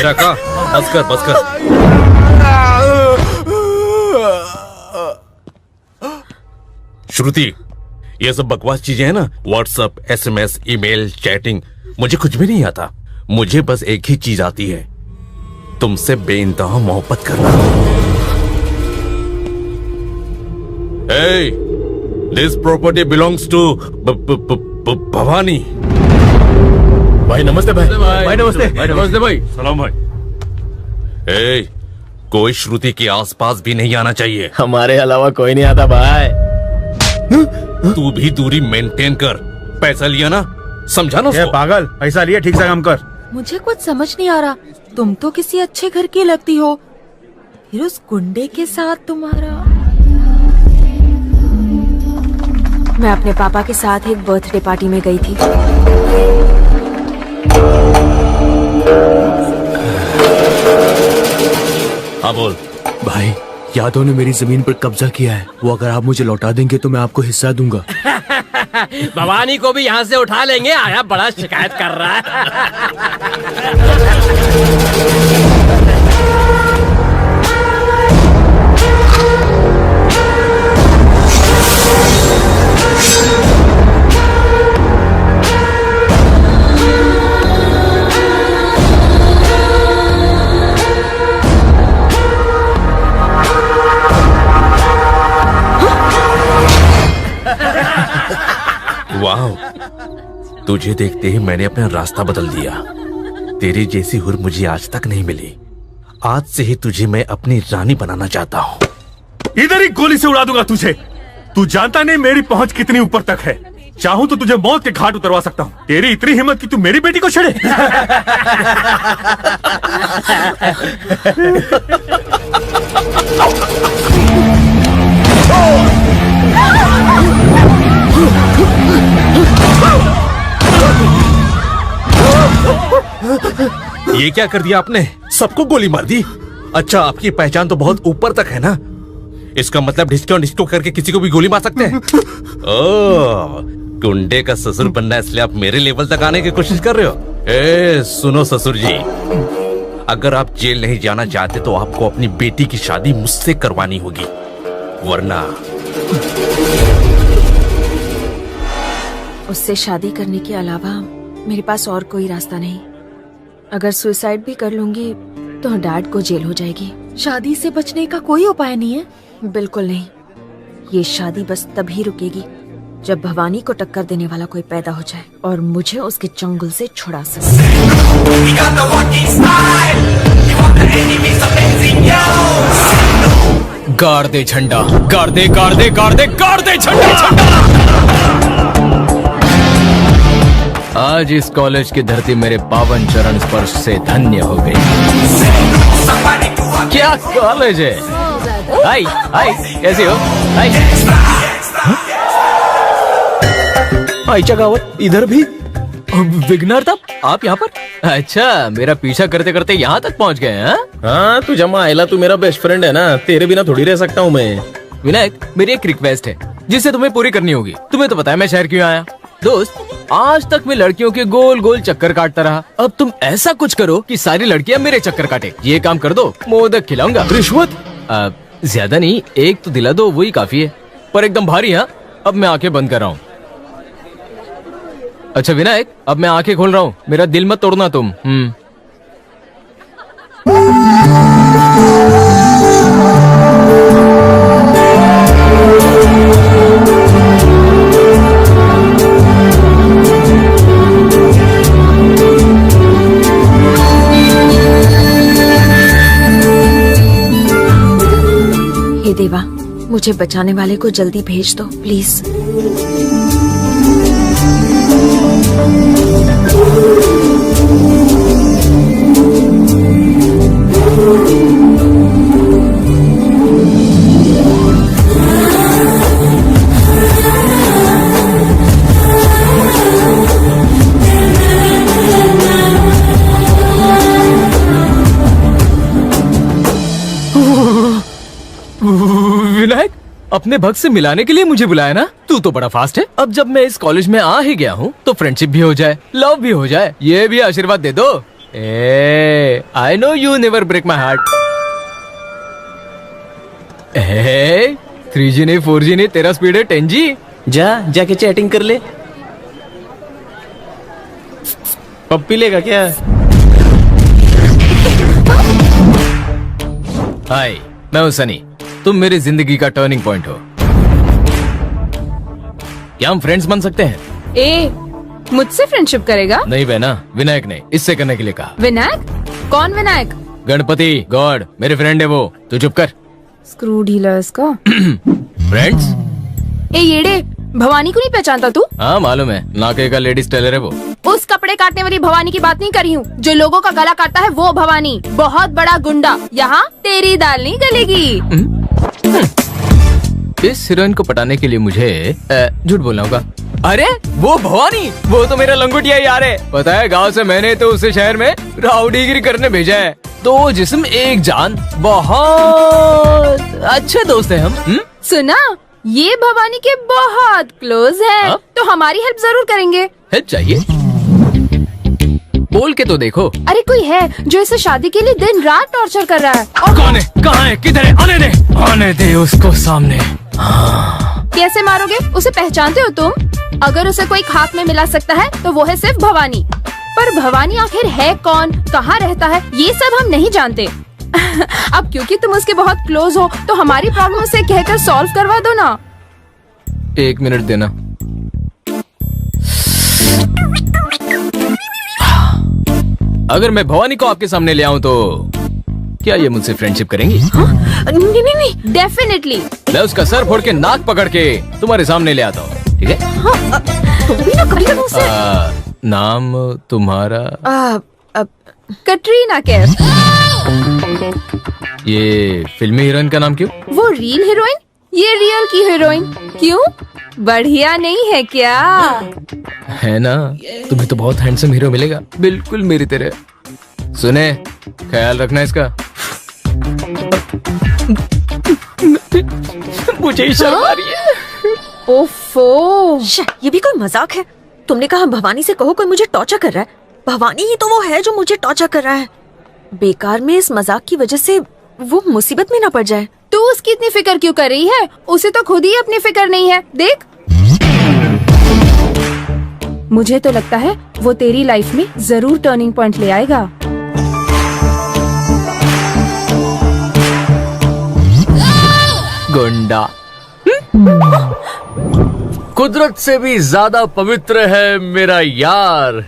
का बस कर बस कर। श्रुति, ये सब बकवास चीजें हैं ना, व्हाट्सएप, SMS, ईमेल, चैटिंग, मुझे कुछ भी नहीं आता। मुझे बस एक ही चीज आती है, तुमसे बेइंतहा मोहब्बत करना। Hey, this property belongs to Bhavani. भाई नमस्ते भाई। भाई नमस्ते। नमस्ते भाई। सलाम भाई। Hey, कोई श्रुति के आसपास भी नहीं आना चाहिए। हमारे अलावा कोई नहीं आता भाई। तू भी दूरी मेंटेन कर। पैसा लिया ना, समझा ना उसको। पागल, पैसा लिया, ठीक से काम कर। मुझे कुछ समझ नहीं आ रहा, तुम तो किसी अच्छे घर की लगती हो, फिर उस गुंडे के साथ तुम्हारा। मैं अपने पापा के साथ एक बर्थडे पार्टी में गई थी। हाँ बोल। भाई, यादव ने मेरी जमीन पर कब्जा किया है। वो अगर आप मुझे लौटा देंगे तो मैं आपको हिस्सा दूंगा। भवानी को भी यहाँ से उठा लेंगे। आया बड़ा शिकायत कर रहा है। वाह, तुझे देखते ही मैंने अपना रास्ता बदल दिया। तेरी जैसी हुर मुझे आज तक नहीं मिली। आज से ही तुझे मैं अपनी रानी बनाना चाहता हूँ। इधर ही गोली से उड़ा दूंगा तुझे। तू जानता नहीं मेरी पहुंच कितनी ऊपर तक है। चाहूं तो तुझे मौत के घाट उतरवा सकता हूँ। तेरी इतनी हिम्मत कि तू मेरी बेटी को छेड़े। ये क्या कर दिया आपने? सबको गोली मार दी। अच्छा, आपकी पहचान तो बहुत ऊपर तक है ना। इसका मतलब डिस्को करके किसी को भी गोली मार सकते हैं। ओह, गुंडे का ससुर बनना है, इसलिए आप मेरे लेवल तक आने की कोशिश कर रहे हो। सुनो ससुर जी, अगर आप जेल नहीं जाना चाहते तो आपको अपनी बेटी की शादी मुझसे करवानी होगी, वरना उससे शादी करने के अलावा मेरे पास और कोई रास्ता नहीं। अगर सुसाइड भी कर लूंगी तो डैड को जेल हो जाएगी। शादी से बचने का कोई उपाय नहीं है। बिल्कुल नहीं। ये शादी बस तभी रुकेगी जब भवानी को टक्कर देने वाला कोई पैदा हो जाए और मुझे उसके चंगुल से छुड़ा सके। गाड़ दे झंडा, गाड़ दे, गाड़ दे, गाड़ दे, गाड़ दे झंडा, झंडा। आज इस कॉलेज की धरती मेरे पावन चरण स्पर्श से धन्य हो गई। क्या कॉलेज है। हाय हाय, कैसी हो? हाय हाय चगावत, इधर भी विघ्नहर्ता, आप यहाँ पर? अच्छा, मेरा पीछा करते करते यहाँ तक पहुँच गए हैं। हाँ, तू जमा आयला, तू मेरा बेस्ट फ्रेंड है ना। तेरे बिना थोड़ी रह सकता हूँ मैं। विनायक, मेरी एक रिक्वेस्ट है जिसे तुम्हें पूरी करनी होगी। तुम्हें तो पता है मैं शहर क्यों आया। दोस्त, आज तक मैं लड़कियों के गोल गोल चक्कर काटता रहा। अब तुम ऐसा कुछ करो कि सारी लड़कियां मेरे चक्कर काटे। ये काम कर दो, मोदक खिलाऊंगा। रिश्वत? ज्यादा नहीं, एक तो दिला दो, वही काफी है, पर एकदम भारी। हाँ, अब मैं आंखें बंद कर रहा हूँ। अच्छा विनायक, अब मैं आंखें खोल रहा हूँ, मेरा दिल मत तोड़ना तुम। हे देवा, मुझे बचाने वाले को जल्दी भेज दो प्लीज। विनायक, अपने भक्त से मिलाने के लिए मुझे बुलाया ना? तू तो बड़ा फास्ट है। अब जब मैं इस कॉलेज में आ ही गया हूँ तो फ्रेंडशिप भी हो जाए, लव भी हो जाए। ये भी आशीर्वाद दे दो। I know you never break my heart. 3G नहीं 4G नहीं, तेरा स्पीड है 10G। जाके चैटिंग कर ले। पप्पी लेगा क्या? हाय, मैं हूं सनी। तुम मेरी जिंदगी का टर्निंग पॉइंट हो। क्या हम फ्रेंड्स बन सकते हैं? ए, मुझसे फ्रेंडशिप करेगा? नहीं बहना, विनायक ने इससे करने के लिए कहा। विनायक? कौन विनायक? गणपति गॉड, मेरे फ्रेंड है वो। तू चुप कर। स्क्रू डीलर्स का। फ्रेंड्स? ए येड़े, भवानी को नहीं पहचानता तू? हाँ मालूम है, नाके का लेडीज टेलर है वो। उस कपड़े काटने वाली भवानी की बात नहीं कर रही हूँ, जो लोगों का गला काटता है वो भवानी। बहुत बड़ा गुंडा। यहाँ तेरी दाल नहीं गलेगी। इस हीरोइन को पटाने के लिए मुझे झूठ बोलना होगा। अरे वो भवानी, वो तो मेरा लंगोटिया यार है। पता है, गांव से मैंने तो उसे शहर में राउडीगिरी करने भेजा है। दो जिस्म एक जान, बहुत अच्छे दोस्त हैं हम। सुना, ये भवानी के बहुत क्लोज है। हाँ? तो हमारी हेल्प जरूर करेंगे। हेल्प चाहिए? बोल के तो देखो। अरे कोई है जो इसे शादी के लिए दिन रात टॉर्चर कर रहा है। और कौन है? कहाँ है? किधर है? आने दे उसको सामने। कैसे मारोगे? उसे पहचानते हो तुम? अगर उसे कोई खाक में मिला सकता है तो वो है सिर्फ भवानी। पर भवानी आखिर है कौन, कहाँ रहता है, ये सब हम नहीं जानते। अब क्योंकि तुम उसके बहुत क्लोज हो तो हमारी प्रॉब्लम उसे कहकर सॉल्व करवा दो ना। 1 मिनट देना। अगर मैं भवानी को आपके सामने ले आऊं तो क्या ये मुझसे फ्रेंडशिप करेंगी? नहीं नहीं नहीं, डेफिनेटली। मैं उसका सर फोड़ के नाक पकड़ के तुम्हारे सामने ले आता हूँ, ठीक है? तुम भी ना कभी मुझसे। नाम तुम्हारा? कटरीना कैफ। ये फिल्मी हीरोइन का नाम क्यों? वो रियल हीरोइन, ये रियल की हीरोइन। क्यों, बढ़िया नहीं है क्या? है ना, तुम्हें तो बहुत हैंडसम हीरो मिलेगा, बिल्कुल मेरी तरह। सुने, ख्याल रखना इसका। मुझे ही शर्म आ रही है। ओफो, ये भी कोई मजाक है? तुमने कहा भवानी से कहो कोई मुझे टॉर्चर कर रहा है। भवानी ही तो वो है जो मुझे टॉर्चर कर रहा है। बेकार में इस मजाक की वजह से वो मुसीबत में ना पड़ जाए। तू उसकी इतनी फिक्र क्यों कर रही है? उसे तो खुद ही अपनी फिक्र नहीं है। देख, मुझे तो लगता है वो तेरी लाइफ में जरूर टर्निंग पॉइंट ले आएगा। गुंडा। कुदरत से भी ज्यादा पवित्र है मेरा यार।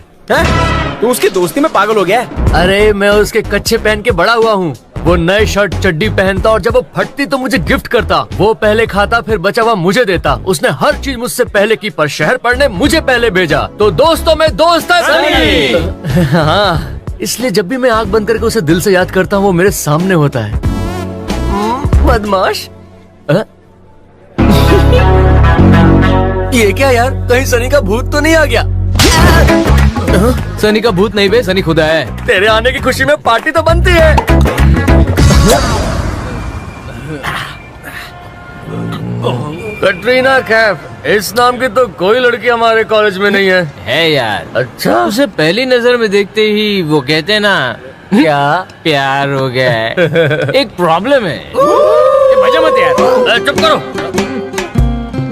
तू उसकी दोस्ती में पागल हो गया है? अरे मैं उसके कच्चे पहन के बड़ा हुआ हूँ। वो नए शर्ट चड्डी पहनता और जब वो फटती तो मुझे गिफ्ट करता। वो पहले खाता फिर बचा हुआ मुझे देता। उसने हर चीज मुझसे पहले की, पर शहर पढ़ने मुझे पहले भेजा। तो दोस्तों में दोस्त है सनी। हाँ, इसलिए जब भी मैं आंख बंद करके उसे दिल से याद करता हूँ वो मेरे सामने होता है। बदमाश। ये क्या यार, कहीं सनी का भूत तो नहीं आ गया? सनी का भूत नहीं बे, सनी खुदा है। तेरे आने की खुशी में पार्टी तो बनती है। कटरीना कैफ, इस नाम की तो कोई लड़की हमारे कॉलेज में नहीं है यार। अच्छा, उसे पहली नजर में देखते ही वो कहते ना, क्या प्यार हो गया है। एक प्रॉब्लम है। मजा मत यार। चुप करो।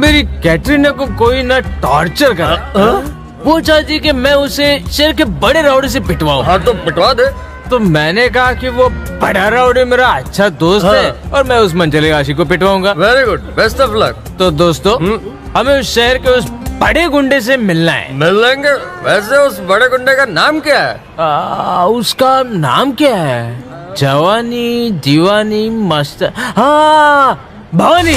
मेरी कैटरीना को कोई ना टॉर्चर करे। वो चाहती कि मैं उसे शहर के बड़े राउडी से पिटवाऊं। हाँ तो पिटवा दे। तो मैंने कहा कि वो बड़ा राउडी मेरा अच्छा दोस्त है और मैं उस मंचले आशिक को पिटवाऊंगा। Very good, best of luck. तो दोस्तों, हमें उस शहर के उस बड़े गुंडे से मिलना है। मिल लेंगे। वैसे उस बड़े गुंडे का नाम क्या है? उसका नाम क्या है? जवानी दीवानी मस्त। हाँ, भवानी।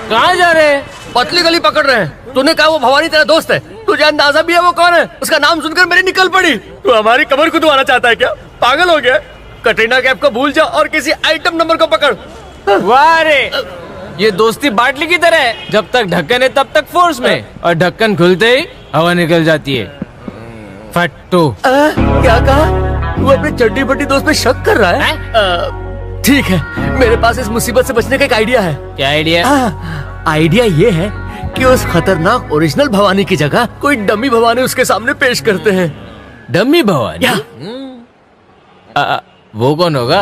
कहाँ जा रहे हैं? पतली गली पकड़ रहे हैं। तूने कहा वो भवानी तेरा दोस्त है, तुझे अंदाजा भी है वो कौन है? उसका नाम सुनकर मेरी निकल पड़ी। तू हमारी कमर खुदवाना चाहता है क्या? पागल हो गया? कटरीना कैफ को भूल जा और किसी आइटम नंबर को पकड़। वाह रे, ये दोस्ती बाटली की तरह है। जब तक ढक्कन है तब तक फोर्स में, और ढक्कन खुलते ही हवा निकल जाती है। फट्टू। क्या कहा? वो अपने चड्डी बड्डी दोस्त पे शक कर रहा है? ठीक है, मेरे पास इस मुसीबत से बचने का एक आइडिया है। क्या आइडिया? आइडिया ये है कि उस खतरनाक ओरिजिनल भवानी की जगह कोई डमी भवानी उसके सामने पेश करते हैं। डम्मी भवानी? वो कौन होगा?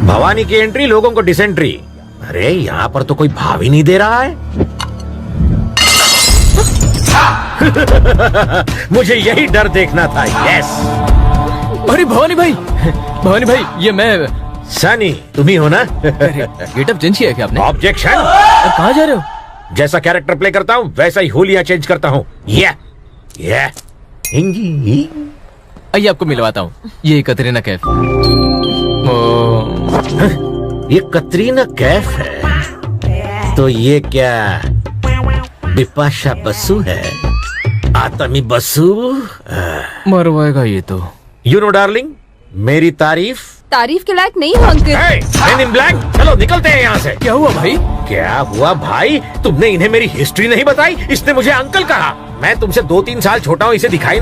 भवानी की एंट्री, लोगों को डिसेंट्री। अरे यहाँ पर तो कोई भाव ही नहीं दे रहा है। मुझे यही डर देखना था। यस। अरे भवानी भाई, ये मैं। सनी तुम ही हो ना? गेटअप चेंज किया क्या आपने? ऑब्जेक्शन। कहाँ जा रहे हो? जैसा कैरेक्टर प्ले करता हूँ वैसा ही होलियां चेंज करता हूँ। ये आइए आपको मिलवाता हूँ। ये कतरीना कैफ। ये कतरीना कैफ है तो ये क्या बिपाशा बसु है? आतमी बसु मरवाएगा ये तो। यू नो डार्लिंग, मेरी तारीफ के लायक नहीं हो अंकल। Men in black, चलो निकलते हैं यहाँ से। क्या हुआ भाई? क्या हुआ भाई? तुमने इन्हें मेरी हिस्ट्री नहीं बताई? इसने मुझे अंकल कहा। मैं तुमसे 2-3 साल छोटा हूँ, इसे दिखाई